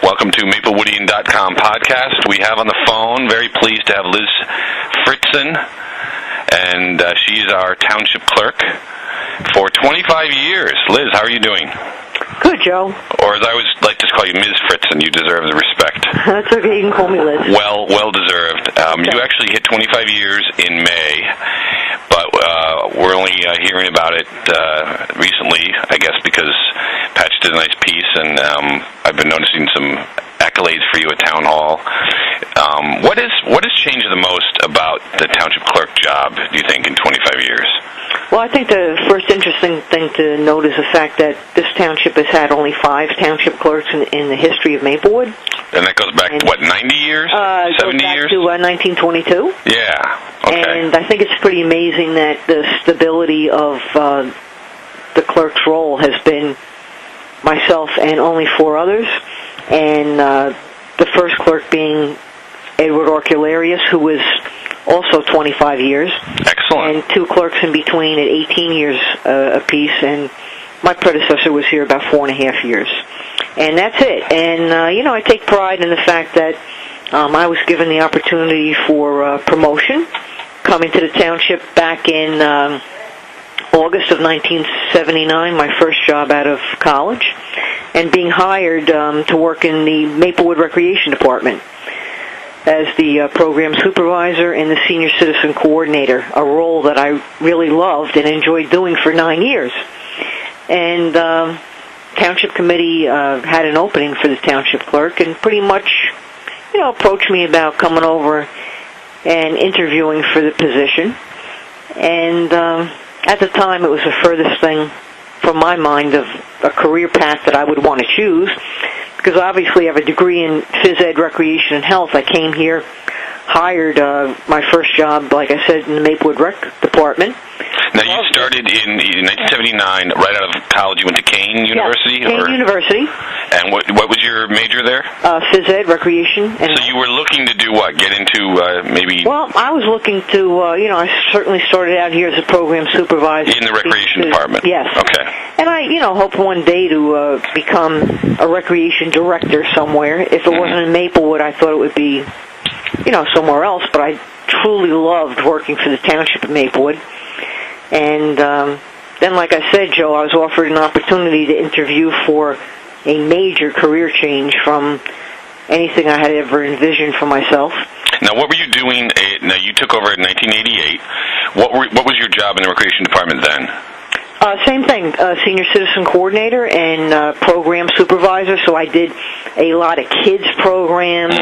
Welcome to MapleWoodian.com podcast. We have on the phone, very pleased to have Liz Fritzen, and she's our township clerk for 25 years. Liz, how are you doing? Good, Joe. Or as I always like to call you, Ms. Fritzen. You deserve the respect. That's okay. You can call me Liz. Well deserved. Okay. You actually hit 25 years in May, but we're only hearing about it recently, I guess, because Patch did a nice piece, and I've been noticing some accolades for you at Town Hall. What has changed the most about the township clerk job, do you think, in 25 years? Well, I think the first interesting thing to note is the fact that this township has had only 5 township clerks in the history of Maplewood. And that goes back, 90 years? 70 years? Goes back to 1922. Yeah, okay. And I think it's pretty amazing that the stability of the clerk's role has been myself and only 4 others. And the first clerk being Edward Orcularius, who was also 25 years. Excellent. And 2 clerks in between at 18 years apiece, and my predecessor was here about 4.5 years. And that's it. And, I take pride in the fact that I was given the opportunity for promotion, coming to the township back in August of 1979, my first job out of college, and being hired to work in the Maplewood Recreation Department as the program supervisor and the senior citizen coordinator, a role that I really loved and enjoyed doing for 9 years. And Township Committee had an opening for the township clerk and pretty much, approached me about coming over and interviewing for the position. And at the time, it was the furthest thing from my mind of a career path that I would want to choose, because obviously I have a degree in phys ed, recreation, and health. I came here, hired my first job, like I said, in the Maplewood Rec Department. Now, you started in 1979, right out of college. You went to Kane University? Yeah, Kane University. And what was your major there? Phys ed, recreation, and so you were looking to do what? Get into maybe... Well, I was looking to, I certainly started out here as a program supervisor. In the recreation department? Yes. Okay. And I, hope one day to become a recreation director somewhere. If it wasn't in Maplewood, I thought it would be, somewhere else. But I truly loved working for the township of Maplewood. And then, like I said, Joe, I was offered an opportunity to interview for a major career change from anything I had ever envisioned for myself. Now, what were you doing? Now, you took over in 1988. What was your job in the recreation department then? Same thing, senior citizen coordinator and program supervisor. So I did a lot of kids programs,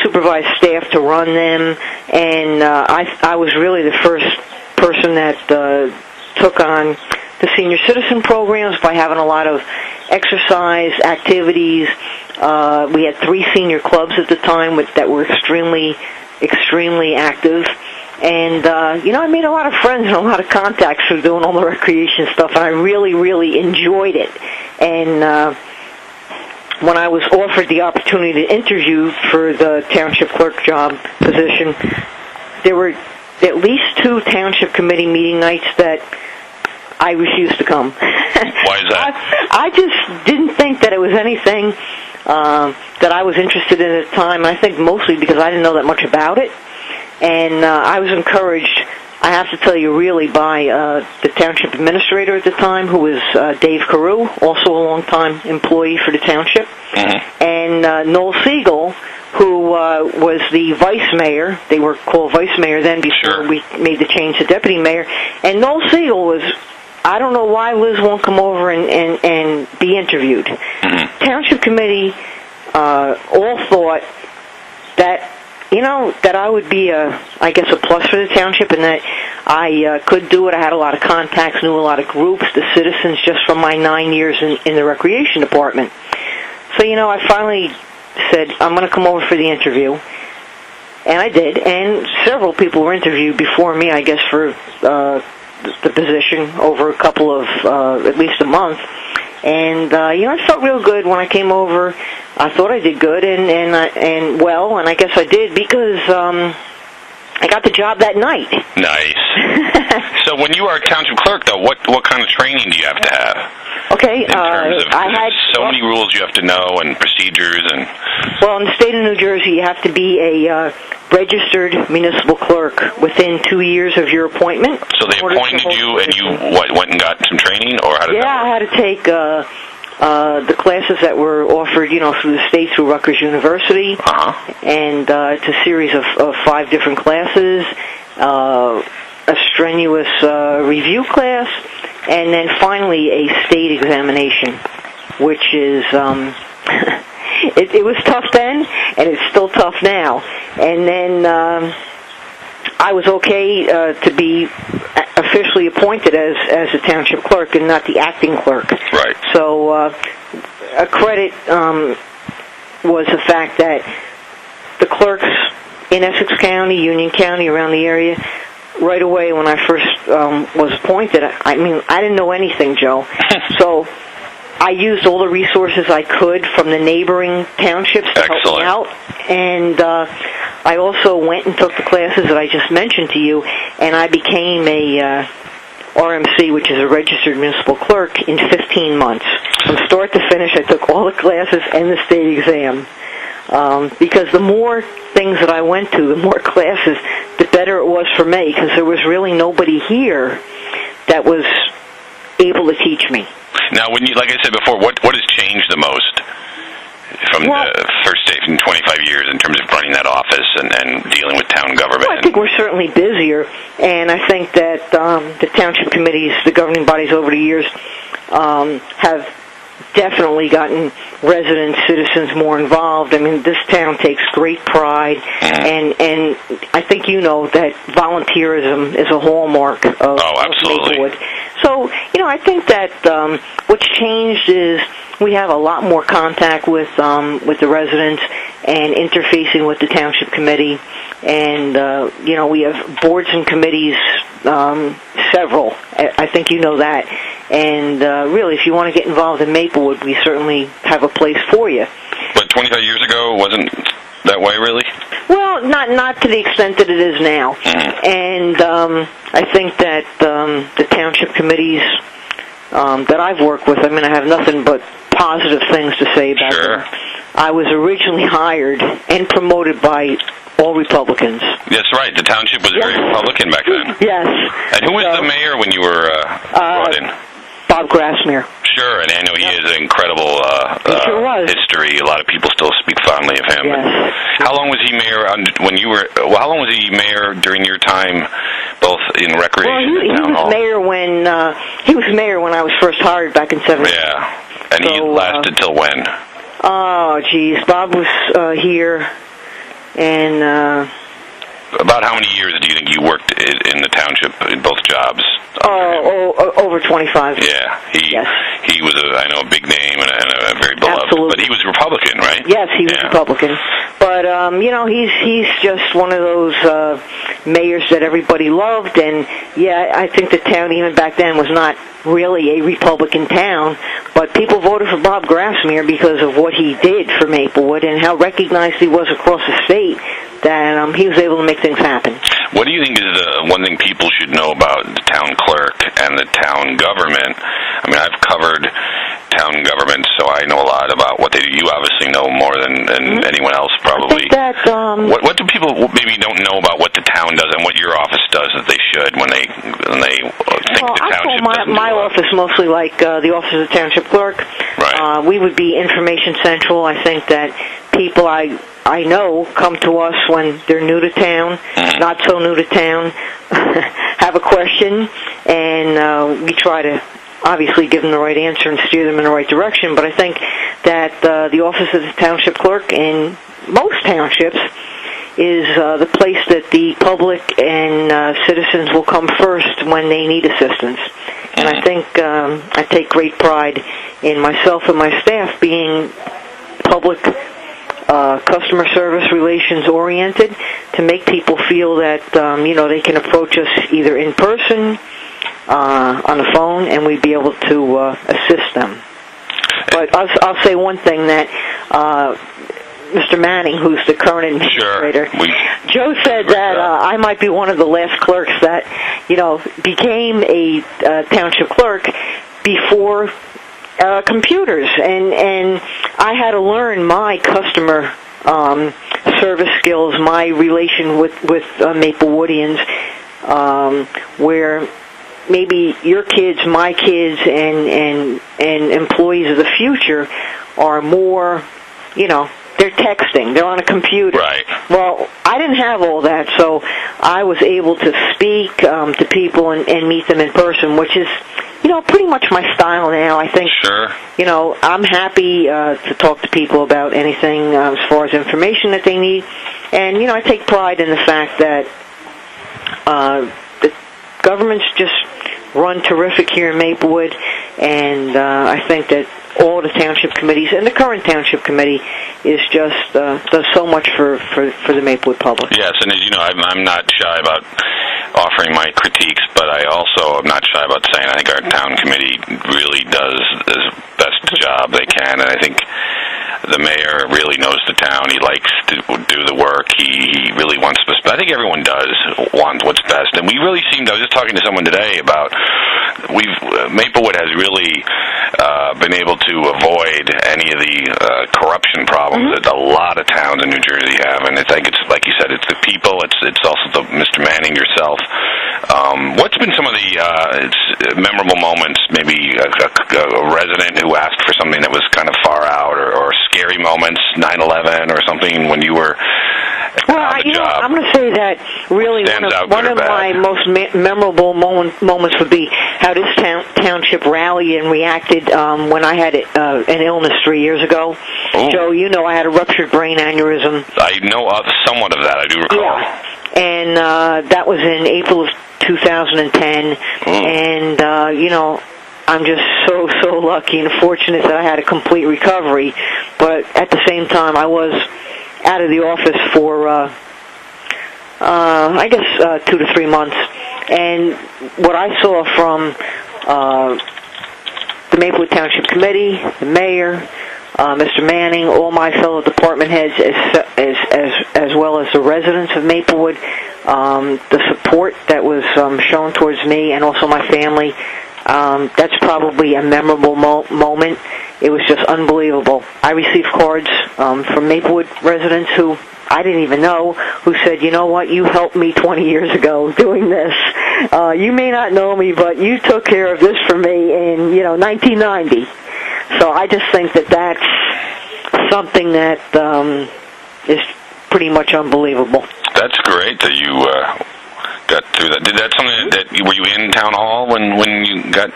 supervised staff to run them, and I was really the first person that took on the senior citizen programs by having a lot of exercise activities. We had 3 senior clubs at the time that were extremely active. And, I made a lot of friends and a lot of contacts through doing all the recreation stuff, and I really, really enjoyed it. And when I was offered the opportunity to interview for the township clerk job position, there were at least 2 township committee meeting nights that I refused to come. Why is that? I just didn't think that it was anything that I was interested in at the time. I think mostly because I didn't know that much about it. And I was encouraged, I have to tell you, really, by the township administrator at the time, who was Dave Carew, also a long-time employee for the township, and Noel Siegel, who was the vice mayor. They were called vice mayor then before we made the change to deputy mayor. And Noel Siegel was, I don't know why Liz won't come over and be interviewed. Township committee all thought that, that I would be a plus for the township, and that I could do it. I had a lot of contacts, knew a lot of groups, the citizens, just from my 9 years in the recreation department. So, I finally said, I'm going to come over for the interview. And I did, and several people were interviewed before me, I guess, for the position over a couple of, at least a month. And, I felt real good when I came over. I thought I did good, and I guess I did, because I got the job that night. Nice. So when you are a township clerk, though, what kind of training do you have to have? Okay, in terms of, I had so many rules rules you have to know and procedures? And well, in the state of New Jersey, you have to be a registered municipal clerk within 2 years of your appointment. So they appointed you, and you went and got some training, or how did that work? I had to take the classes that were offered, through the state, through Rutgers University, and it's a series of 5 different classes, a strenuous review class, and then finally a state examination, which is it was tough then, and it's still tough now. And then I was okay to be officially appointed as a township clerk and not the acting clerk. Right. So a credit was the fact that the clerks in Essex County, Union County, around the area, right away when I first was appointed, I didn't know anything, Joe. So I used all the resources I could from the neighboring townships to help me out. And I also went and took the classes that I just mentioned to you, and I became a RMC, which is a registered municipal clerk, in 15 months. From start to finish, I took all the classes and the state exam. Because the more things that I went to, the more classes, the better it was for me, because there was really nobody here that was able to teach me. Now, when you, like I said before, what has changed the most from the first day, from 25 years, in terms of running that office and dealing with town government? Well, I think we're certainly busier, and I think that the township committees, the governing bodies over the years, have definitely gotten residents, citizens more involved. I mean, this town takes great pride, and I think you know that volunteerism is a hallmark of Maplewood. So, I think that what's changed is we have a lot more contact with the residents and interfacing with the township committee, and we have boards and committees, several. I think you know that. And really, if you want to get involved in Maplewood, we certainly have a place for you. But 25 years ago, it wasn't that way, really? Well, not to the extent that it is now. And I think that the township committees that I've worked with, I have nothing but positive things to say about them. I was originally hired and promoted by all Republicans. That's right. The township was very Republican back then. Yes. And who was the mayor when you were brought in? Bob Grassmere. Sure, and I know he has an incredible history. A lot of people still speak fondly of him. Yes. How long was he mayor when you were? Well, how long was he mayor during your time, both in recreation and town hall? He was mayor when I was first hired back in '70. Yeah, and he lasted till when? Oh, geez, Bob was here, and. About how many years do you think you worked in the township in both jobs? Over 25. Yeah, he was a big name and a very beloved. Absolutely. But he was Republican, right? Yes, he was Republican. But he's just one of those mayors that everybody loved, and I think the town even back then was not really a Republican town, but people voted for Bob Grassmere because of what he did for Maplewood and how recognized he was across the state, that he was able to make things happen. What do you think is the one thing people should know about the town clerk and the town government? I've covered town government, so I know a lot about what they do. You obviously know more than anyone else, probably. I think that, what do people maybe don't know about what the town does and what your office does that they should when they think the township doesn't my office mostly like the office of the township clerk. Right. We would be information central. I think that people I know come to us when they're new to town, not so new to town, have a question, and we try to obviously give them the right answer and steer them in the right direction. But I think that the office of the township clerk in most townships is the place that the public and citizens will come first when they need assistance. And I think I take great pride in myself and my staff being public customer service relations oriented to make people feel that they can approach us either in person, on the phone, and we'd be able to assist them. But I'll say one thing, that Mr. Manning, who's the current administrator, Joe said that I might be one of the last clerks that became a township clerk before computers, and I had to learn my customer service skills, my relation with Maplewoodians, where maybe your kids, my kids, and employees of the future are more, they're texting, they're on a computer. Right. Well, I didn't have all that, so I was able to speak to people and meet them in person, which is, pretty much my style now. I think, sure. I'm happy to talk to people about anything as far as information that they need. And, I take pride in the fact that the government's just run terrific here in Maplewood, and I think that all the township committees and the current township committee is just does so much for the Maplewood public. Yes, and as you know, I'm not shy about offering my critiques, but I also am not shy about saying I think our town committee really does the best job they can, and I think the mayor really knows the town. He likes to do the work. He really wants to. I think everyone does want what's best, and we really seemed. I was just talking to someone today about Maplewood has really been able to avoid any of the corruption problems that a lot of towns in New Jersey have, and I think it's like you said, it's the people. It's also Mr. Manning yourself. What's been some of the memorable moments? Maybe a resident who asked for something that was kind of far out, or scary moments, 9/11 or something when you were on the job. I'm going to say that really one of my most memorable moments would be how this township rallied and reacted when I had an illness 3 years ago. Ooh. Joe, I had a ruptured brain aneurysm. I know somewhat of that. I do recall. Yeah, and that was in April of 2010, and I'm just so lucky and fortunate that I had a complete recovery. But at the same time, I was out of the office for, I guess, 2 to 3 months. And what I saw from the Maplewood Township Committee, the mayor, Mr. Manning, all my fellow department heads, as well as the residents of Maplewood, the support that was shown towards me and also my family, that's probably a memorable moment. It was just unbelievable. I received cards from Maplewood residents who I didn't even know, who said, you know what, you helped me 20 years ago doing this. You may not know me, but you took care of this for me in, 1990. So I just think that that's something that is pretty much unbelievable. That's great that you got through that. Did that something that were you in town hall when you got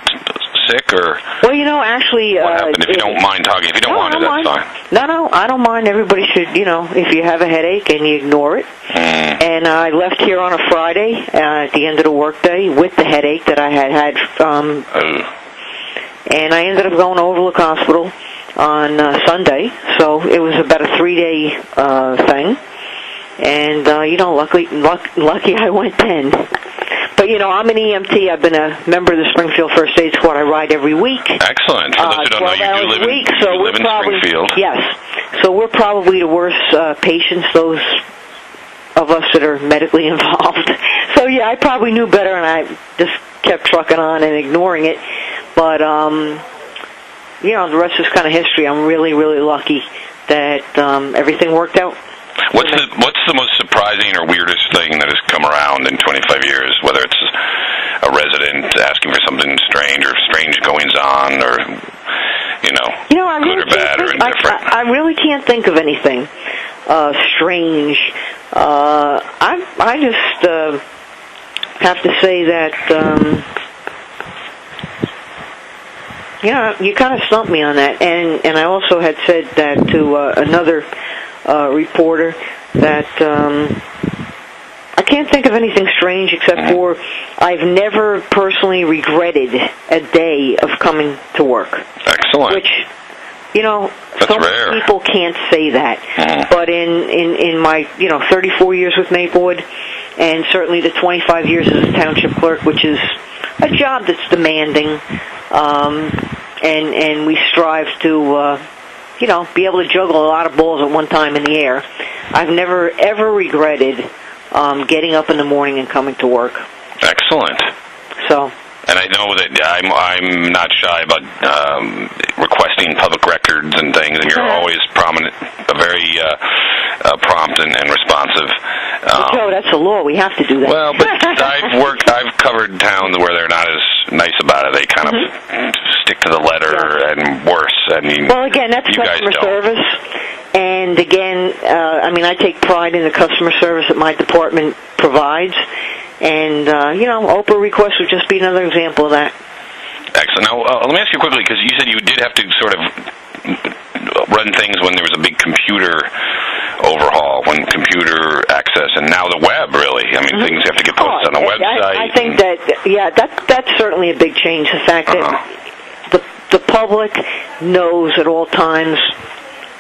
sick, or? Well, actually, what happened? If you don't mind talking, if you don't want it, that's fine. No, I don't mind. Everybody should, if you have a headache and you ignore it. And I left here on a Friday at the end of the workday with the headache that I had. And I ended up going to Overlook Hospital on Sunday, so it was about a 3-day thing. And, lucky I went 10. But, I'm an EMT. I've been a member of the Springfield First Aid Squad. I ride every week. Excellent. For those who don't know, you do live in Springfield. Yes. So we're probably the worst patients, those of us that are medically involved. So, yeah, I probably knew better, and I just kept trucking on and ignoring it. But, the rest is kind of history. I'm really, really lucky that everything worked out. What's the most surprising or weirdest thing that has come around in 25 years, whether it's a resident asking for something strange or strange goings-on or, good or bad or indifferent? I really can't think of anything strange. I just have to say that... you kind of stumped me on that, and I also had said that to another reporter that I can't think of anything strange except for I've never personally regretted a day of coming to work. Excellent. Which, so many people can't say that. But in my 34 years with Maplewood, and certainly the 25 years as a township clerk, which is a job that's demanding, and we strive to, be able to juggle a lot of balls at one time in the air. I've never, ever regretted getting up in the morning and coming to work. Excellent. So. And I know that I'm not shy about requesting public records and things, and you're always prominent, very prompt and responsive. Joe, that's the law. We have to do that. Well, but I've covered towns where they're not as nice about it. They kind of stick to the letter and worse. I mean, well, again, that's customer service. And again, I take pride in the customer service that my department provides. And, Oprah request would just be another example of that. Excellent. Now, let me ask you quickly, because you said you did have to sort of run things when there was a big computer overhaul, when computer access, and now the web, really. I mean, things have to get posted on a website. I think that's certainly a big change, the fact that the public knows at all times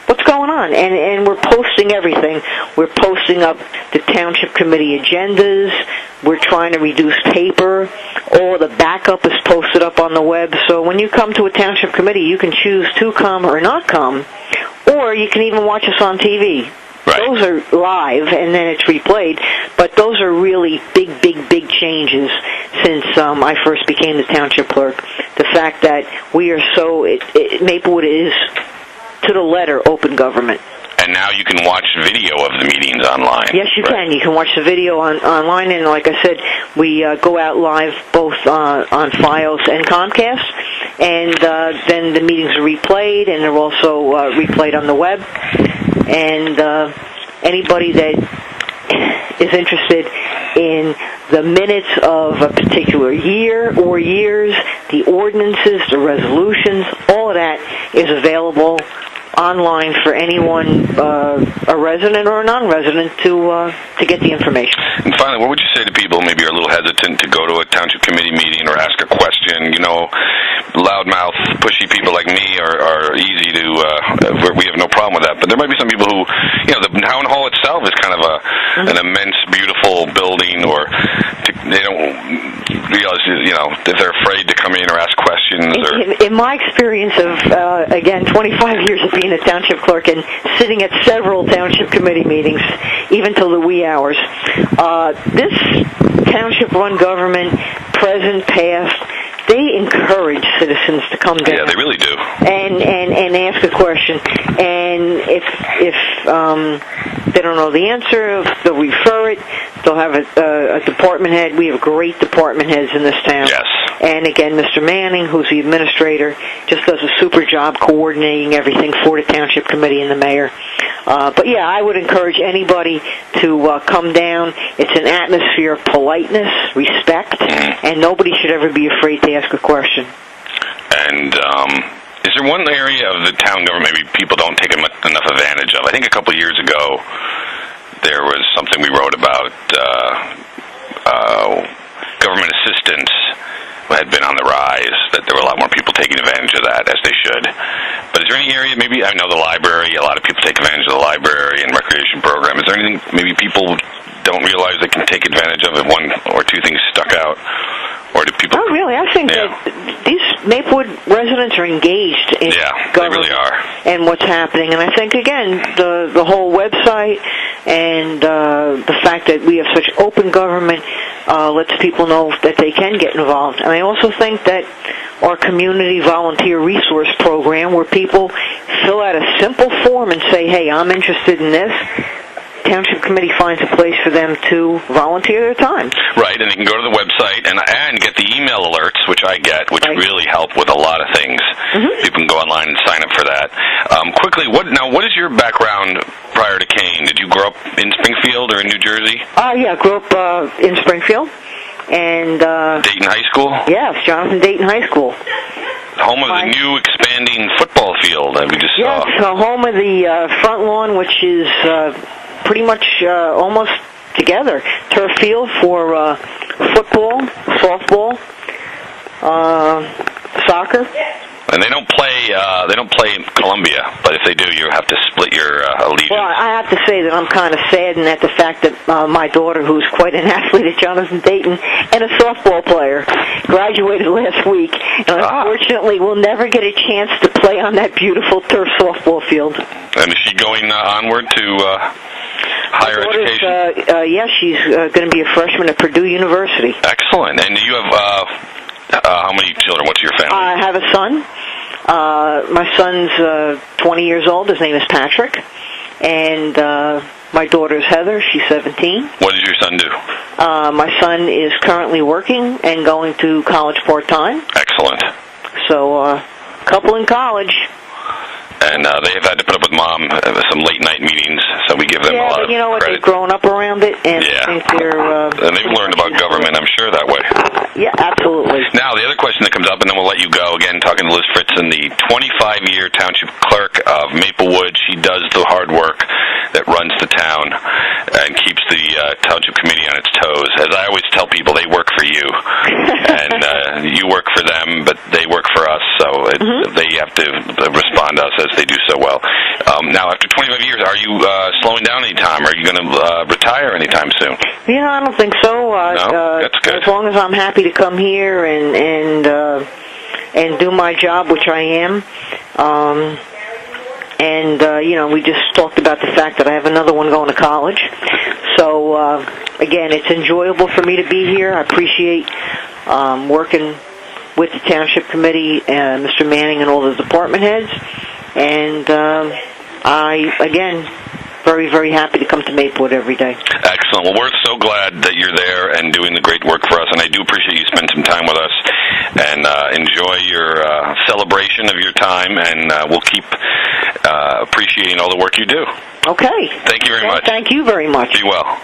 what's going on, and we're posting everything. We're posting up the township committee agendas. We're trying to reduce paper. All the backup is posted up on the web. So when you come to a township committee, you can choose to come or not come, or you can even watch us on TV. Right. Those are live, and then it's replayed. But those are really big changes since I first became the township clerk. The fact that we are Maplewood is, to the letter, open government. And now you can watch video of the meetings online. Yes, you can. You can watch the video online, and like I said, we go out live both on Fios and Comcast, and then the meetings are replayed, and they're also replayed on the web. And anybody that is interested in the minutes of a particular year or years, the ordinances, the resolutions, all of that is available online for anyone, a resident or a non-resident, to get the information. And finally, what would you say to people maybe are a little hesitant to go to a township committee meeting or ask a question? Loudmouth, pushy people like me are easy to, we have no problem with that. But there might be some people who, the town hall itself is kind of an immense, beautiful building, or they don't realize, if they're afraid to come in or ask questions. In my experience of, again, 25 years of being a township clerk and sitting at several township committee meetings, even till the wee hours, this township-run government, present, past, they encourage citizens to come down. Yeah, they really do. And ask a question. And if they don't know the answer, they'll refer it. They'll have a department head. We have great department heads in this town. Yes. And again, Mr. Manning, who's the administrator, just does a super job coordinating everything for the township committee and the mayor. But yeah, I would encourage anybody to come down. It's an atmosphere of politeness, respect, and nobody should ever be afraid to ask a question. And is there one area of the town government maybe people don't take enough advantage of? I think a couple of years ago there was something we wrote about government assistance had been on the rise, that there were a lot more people taking advantage of that, as they should. But is there any area, maybe, I know the library, a lot of people take advantage of the library and recreation program. Is there anything maybe people don't realize they can take advantage of if one or two things stuck out? Or do people... Oh, really? I think that these Maplewood residents are engaged in government. They really are. And what's happening. And I think, again, the whole website and the fact that we have such open government lets people know that they can get involved. And I also think that our community volunteer resource program, where people fill out a simple form and say, hey, I'm interested in this, Township Committee finds a place for them to volunteer their time. Right, and they can go to the website and get the email alerts, which I get, which really help with a lot of things. People can go online and sign up for that. Quickly, what is your background prior to Kane? Did you grow up in Springfield or in New Jersey? Yeah, I grew up in Springfield. And Dayton High School? Yes, Jonathan Dayton High School. Home of the new expanding football field that we just saw. Yes, home of the front lawn, which is pretty much almost together. Turf field for football, softball, soccer. And they don't play in Columbia, but if they do, you have to split your allegiance. Well, I have to say that I'm kind of saddened at the fact that my daughter, who's quite an athlete at Jonathan Dayton and a softball player, graduated last week, and unfortunately will never get a chance to play on that beautiful turf softball field. And is she going onward to higher education? Yes, she's going to be a freshman at Purdue University. Excellent. And you have How many children? What's your family? I have a son. My son's 20 years old. His name is Patrick. And my daughter's Heather. She's 17. What does your son do? My son is currently working and going to college part-time. Excellent. So, couple in college. And they have had to put up with Mom some late-night meetings, so we give them a lot of credit. Yeah, but you know what? They've grown up around it, and I think they're... and they've learned about government, I'm sure, that way. Yeah, absolutely. Now, the other question that comes up, and then we'll let you go, again, talking to Liz Fritzen, the 25-year township clerk of Maplewood. She does the hard work that runs the town and keeps the township committee on its toes. As I always tell people, they work for you, and you work for them, but they work for us, so they have to respond to us as they do so well. Now, after 25 years, are you slowing down any time? Are you going to retire anytime soon? Yeah, I don't think so. No? That's good. As long as I'm happy to come here and do my job, which I am. You know, we just talked about the fact that I have another one going to college. So, again, it's enjoyable for me to be here. I appreciate working with the Township Committee, Mr. Manning, and all the department heads. And again, very, very happy to come to Maplewood every day. Excellent. Well, we're so glad that you're there and doing the great work for us, and I do appreciate you spending some time with us. And enjoy your celebration of your time, and we'll keep appreciating all the work you do. Okay. Thank you very much. Thank you very much. Be well.